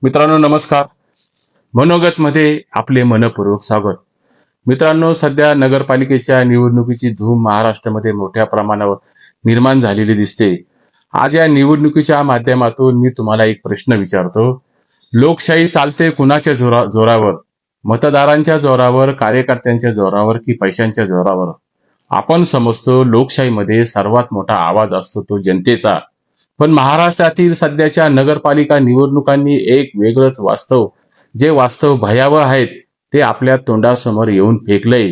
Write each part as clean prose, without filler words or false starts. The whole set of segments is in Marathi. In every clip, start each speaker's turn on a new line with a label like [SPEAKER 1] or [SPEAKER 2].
[SPEAKER 1] मित्रांनो नमस्कार. मनोगत मध्ये आपले मनपूर्वक स्वागत. मित्रांनो, सध्या नगरपालिकेच्या निवडणुकीची धूम महाराष्ट्रामध्ये मोठ्या प्रमाणावर निर्माण झालेली दिसते. आज या निवडणुकीच्या माध्यमातून मी तुम्हाला एक प्रश्न विचारतो. लोकशाही चालते कुणाच्या जोरावर? मतदारांच्या जोरावर, कार्यकर्त्यांच्या जोरावर की पैशांच्या जोरावर? आपण समजतो लोकशाहीमध्ये सर्वात मोठा आवाज असतो तो जनतेचा. पण महाराष्ट्रातील सध्याच्या नगरपालिका निवडणुकांनी एक वेगळंच वास्तव, जे वास्तव भयावह आहेत, ते आपल्या तोंडासमोर येऊन फेकलंय.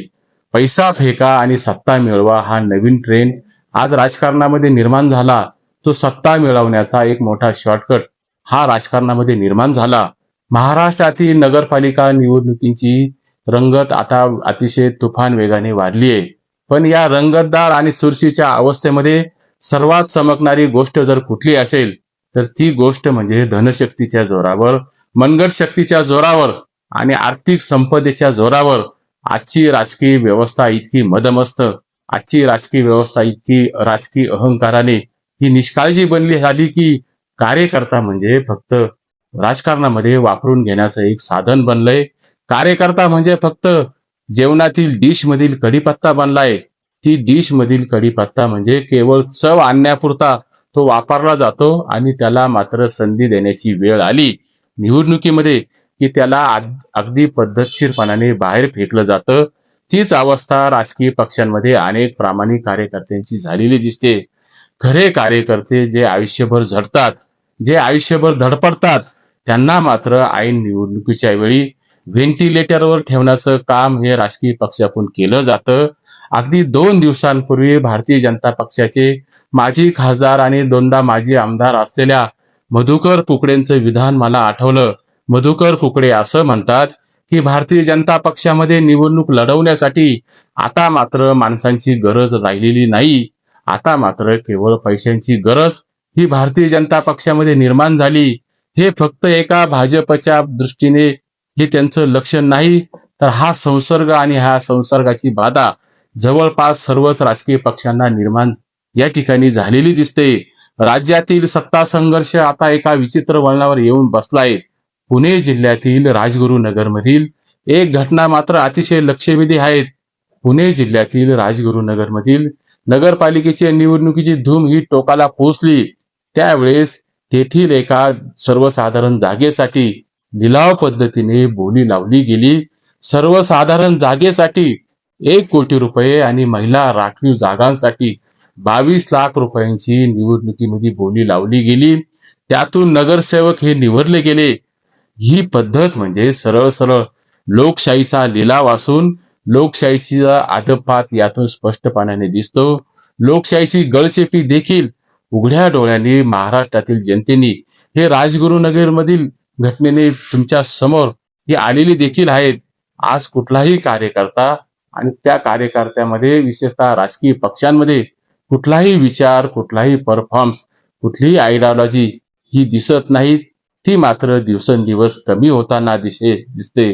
[SPEAKER 1] पैसा फेका आणि सत्ता मिळवा हा नवीन ट्रेंड आज राजकारणामध्ये निर्माण झाला. तो सत्ता मिळवण्याचा एक मोठा शॉर्टकट हा राजकारणामध्ये निर्माण झाला. महाराष्ट्रातील नगरपालिका निवडणुकीची रंगत आता अतिशय तुफान वेगाने वाढली आहे. पण या रंगतदार आणि चुरशीच्या अवस्थेमध्ये सर्वात चमकणारी गोष्ट जर कुठली असेल तर ती गोष्ट म्हणजे धनशक्तीच्या जोरावर, मनगट शक्तीच्या जोरावर आणि आर्थिक संपदेच्या जोरावर आजची राजकीय व्यवस्था इतकी मदमस्त, आजची राजकीय व्यवस्था इतकी राजकीय अहंकाराने ही निष्काळजी बनली झाली की कार्यकर्ता म्हणजे फक्त राजकारणामध्ये वापरून घेण्याचं एक साधन बनलंय. कार्यकर्ता म्हणजे फक्त जेवणातील डिश मधील कढीपत्ता बनलाय. ती डिश मधील कढीपत्ता म्हणजे केवळ चव आणण्यापुरता तो वापरला जातो आणि त्याला मात्र संधी देण्याची वेळ आली निवडणुकीमध्ये की त्याला अगदी पद्धतशीरपणाने बाहेर फेकलं जातं. तीच अवस्था राजकीय पक्षांमध्ये अनेक प्रामाणिक कार्यकर्त्यांची झालेली दिसते. खरे कार्यकर्ते जे आयुष्यभर झटतात, जे आयुष्यभर धडपडतात, त्यांना मात्र ऐन निवडणुकीच्या वेळी व्हेंटिलेटरवर ठेवण्याचं काम हे राजकीय पक्षाकडून केलं जातं. अगदी 2 दिवसांपूर्वी भारतीय जनता पक्षाचे माजी खासदार आणि दोनदा माजी आमदार असलेल्या मधुकर कुकडेंचं विधान मला आठवलं. मधुकर कुकडे असं म्हणतात की भारतीय जनता पक्षामध्ये निवडणूक लढवण्यासाठी आता मात्र माणसांची गरज राहिलेली नाही. आता मात्र केवळ पैशांची गरज ही भारतीय जनता पक्षामध्ये निर्माण झाली. हे फक्त एका भाजपच्या दृष्टीने हे त्यांचं लक्षण नाही, तर हा संसर्ग आणि ह्या संसर्गाची बाधा जवळपास सर्वच राजकीय पक्षांना निर्माण या ठिकाणी झालेली दिसते. राज्यातील सत्ता संघर्ष आता एका विचित्र वळणावर येऊन बसलाय. पुणे जिल्ह्यातील राजगुरुनगरमधील एक घटना मात्र अतिशय लक्षवेधी आहे. पुणे जिल्ह्यातील राजगुरुनगरमधील नगरपालिकेच्या निवडणुकीची धूम ही टोकाला पोहोचली. त्यावेळेस तेथील एका सर्वसाधारण जागेसाठी लिलाव पद्धतीने बोली लावली गेली. सर्वसाधारण जागेसाठी 1 कोटी रुपये आणि महिला राखीव जागांसाठी 22 लाख रुपयांची निवडणुकीमध्ये बोली लावली गेली. त्यातून नगरसेवक हे निवडले गेले. ही पद्धत म्हणजे सरळ सरळ लोकशाहीचा लिलाव असून लोकशाहीचा आदबपात यातून स्पष्टपणाने दिसतो. लोकशाहीची गळचेपी देखील उघड्या डोळ्यांनी महाराष्ट्रातील जनतेने हे राजगुरुनगरमधील घटनेने तुमच्या समोर ही आलेली देखील आहेत. आज कुठलाही कार्यकर्ता आणि त्या कार्यकर्त्यामध्ये विशेषतः राजकीय पक्षांमध्ये कुठलाही विचार, कुठलाही परफॉर्मन्स, कुठलीही आयडिओलॉजी ही दिसत नाही. ती मात्र दिवसेंदिवस कमी होताना दिसते.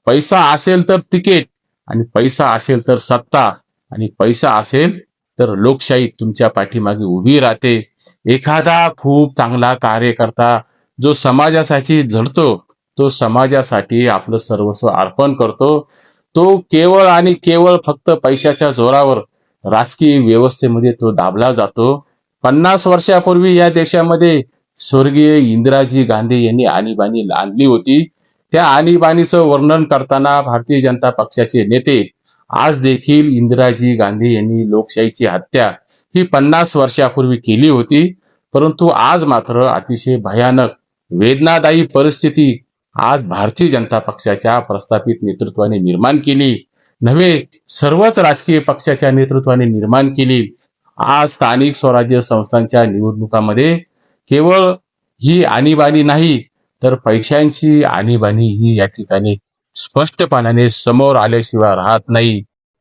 [SPEAKER 1] पैसा असेल तर तिकीट आणि पैसा असेल तर सत्ता आणि पैसा असेल तर लोकशाही तुमच्या पाठीमागे उभी राहते. एखादा खूप चांगला कार्यकर्ता जो समाजासाठी झटतो, तो समाजासाठी आपलं सर्वस्व अर्पण करतो, तो केवळ आणि केवळ फक्त पैशाच्या जोरावर राजकीय व्यवस्थेमध्ये तो दाबला जातो. 50 वर्षापूर्वी या देशामध्ये स्वर्गीय इंदिराजी गांधी यांनी आणीबाणी आणली होती. त्या आणीबाणीचं वर्णन करताना भारतीय जनता पक्षाचे नेते आज देखील इंदिराजी गांधी यांनी लोकशाहीची हत्या ही 50 वर्षापूर्वी केली होती. परंतु आज मात्र अतिशय भयानक वेदनादायी परिस्थिती आज भारतीय जनता पक्षाच्या प्रस्थापित नेतृत्वाने निर्माण केली नव्हे, सर्वच राजकीय पक्षाच्या नेतृत्वाने निर्माण केली. आज स्थानिक स्वराज्य संस्थांच्या निवडणुकामध्ये केवळ ही आणीबाणी नाही तर पैशांची आणीबाणी ही या ठिकाणी स्पष्टपणाने समोर आल्याशिवाय राहत नाही.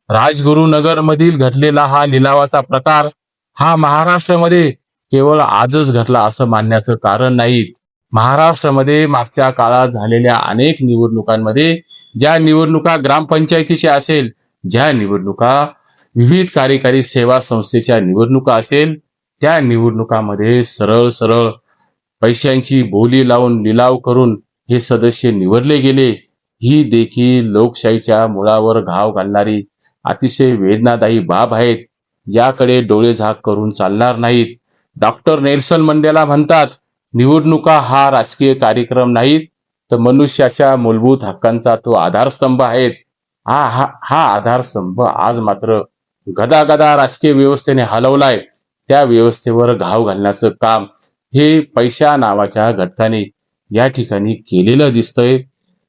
[SPEAKER 1] राजगुरुनगर मधील घडलेला हा लिलावाचा प्रकार हा महाराष्ट्रामध्ये केवळ आजच घडला असं मानण्याचं कारण नाही. महाराष्ट्रामध्ये मागच्या काळात झालेल्या अनेक निवडणुकांमध्ये, ज्या निवडणुका ग्रामपंचायतीच्या असेल, ज्या निवडणुका विविध कार्यकारी सेवा संस्थेच्या निवडणुका असेल, त्या निवडणुकामध्ये सरळ सरळ पैशांची बोली लावून लिलाव करून हे सदस्य निवडले गेले, ही देखील लोकशाहीच्या मुळावर घाव घालणारी अतिशय वेदनादायी बाब आहेत. याकडे डोळेझाक करून चालणार नाहीत. डॉक्टर नेल्सन मंडेला म्हणतात, निवडणुका हा राजकीय कार्यक्रम नाहीत, तर मनुष्याच्या मूलभूत हक्कांचा तो आधारस्तंभ आहेत. हा आधारस्तंभ आज मात्र गदागदा राजकीय व्यवस्थेने हलवलाय. त्या व्यवस्थेवर घाव घालण्याचं काम हे पैशा नावाच्या घटकाने या ठिकाणी केलेलं दिसतंय.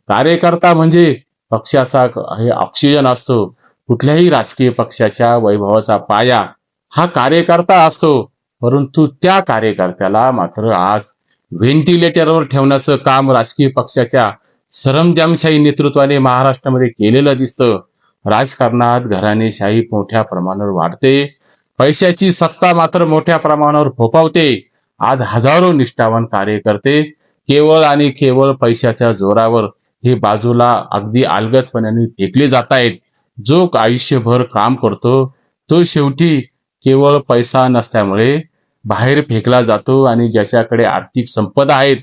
[SPEAKER 1] कार्यकर्ता म्हणजे पक्षाचा हे ऑक्सिजन असतो. कुठल्याही राजकीय पक्षाच्या वैभवाचा पाया हा कार्यकर्ता असतो. परंतु त्या कार्यकर्त्याला मात्र आज व्हेंटिलेटरवर ठेवण्याचं काम राजकीय पक्षाच्या सरंजामशाही नेतृत्वाने महाराष्ट्रामध्ये केलेलं दिसतं. राजकारणात घराणेशाही मोठ्या प्रमाणावर वाढते. पैशाची सत्ता मात्र मोठ्या प्रमाणावर फोफावते. आज हजारो निष्ठावान कार्यकर्ते केवळ आणि केवळ पैशाच्या जोरावर हे बाजूला अगदी अलगदपणाने फेकले जात आहेत. जो आयुष्यभर काम करतो तो शेवटी केवळ पैसा नसल्यामुळे बाहेर फेकला जातो आणि ज्याच्याकडे आर्थिक संपदा आहेत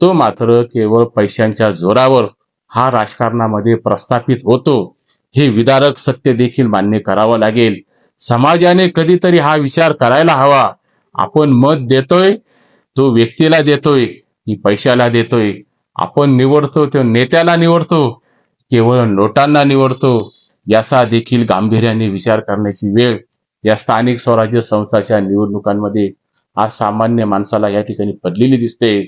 [SPEAKER 1] तो मात्र केवळ पैशांच्या जोरावर हा राजकारणामध्ये प्रस्थापित होतो. हे विदारक सत्य देखील मान्य करावं लागेल. समाजाने कधीतरी हा विचार करायला हवा. आपण मत देतोय तो व्यक्तीला देतोय की पैशाला देतोय? आपण निवडतो तो नेत्याला निवडतो केवळ नोटांना निवडतो? याचा देखील गांभीर्याने विचार करण्याची वेळ या स्थानिक स्वराज्य संस्थांच्या निवडणुकांमध्ये आज सामान्य माणसाला या ठिकाणी पडलेली दिसते.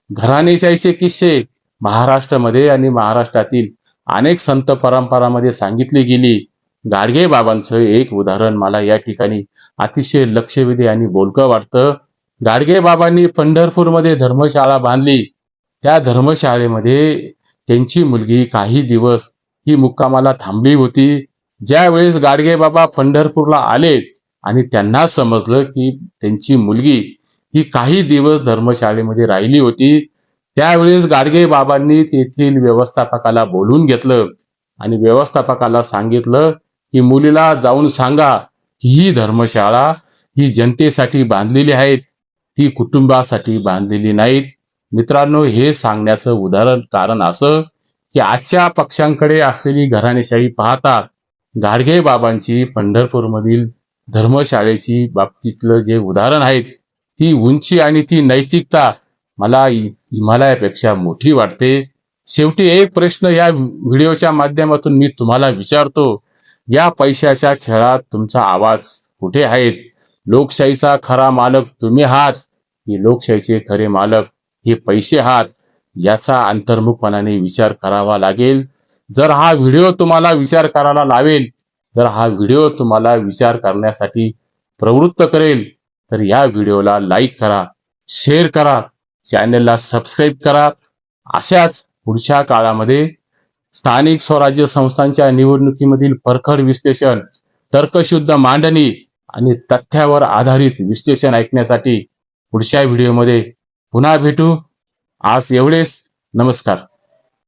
[SPEAKER 1] घराणेशाहीचे किस्से महाराष्ट्रामध्ये आणि महाराष्ट्रातील अनेक संत परंपरामध्ये सांगितली गेली. गाडगे बाबांचं एक उदाहरण मला या ठिकाणी अतिशय लक्षवेधी आणि बोलकं वाटतं. गाडगे बाबांनी पंढरपूरमध्ये धर्मशाळा बांधली. त्या धर्मशाळेमध्ये त्यांची मुलगी काही दिवस ही मुक्कामाला थांबली होती. ज्या वेळेस गाडगे बाबा पंढरपूरला आले आणि त्यांना समजलं की त्यांची मुलगी ही काही दिवस धर्मशाळेमध्ये राहिली होती, त्यावेळेस गाडगे बाबांनी तेथील व्यवस्थापकाला बोलून घेतलं आणि व्यवस्थापकाला सांगितलं की मुलीला जाऊन सांगा की ही धर्मशाळा ही जनतेसाठी बांधलेली आहे, ती कुटुंबासाठी बांधलेली नाहीत. मित्रांनो, हे सांगण्याचं उदाहरण कारण असं की आजच्या पक्षांकडे असलेली घराणेशाही पाहता गाडगे बाबांची पंढरपूरमधील धर्मशाळेची बाबतीतलं जे उदाहरण आहे ती उंची आणि ती नैतिकता मला हिमालयापेक्षा मोठी वाटते. शेवटी एक प्रश्न या व्हिडिओच्या माध्यमातून मी तुम्हाला विचारतो, या पैशाच्या खेळात तुमचा आवाज कुठे आहे? लोकशाहीचा खरा मालक तुम्ही आहात की लोकशाहीचे खरे मालक हे पैसे आहात? याचा अंतर्मुखपणाने विचार करावा लागेल. जर हा व्हिडिओ तुम्हाला विचार करायला लावेल, जर हा व्हिडिओ तुम्हाला विचार करण्यासाठी प्रवृत्त करेल, तर या व्हिडिओला लाईक करा, शेअर करा, चॅनलला सबस्क्राईब करा. अशाच पुढच्या काळामध्ये स्थानिक स्वराज्य संस्थांच्या निवडणुकीमधील परखड विश्लेषण, तर्कशुद्ध मांडणी आणि तथ्यावर आधारित विश्लेषण ऐकण्यासाठी पुढच्या व्हिडिओमध्ये पुन्हा भेटू. आज एवढेच. नमस्कार.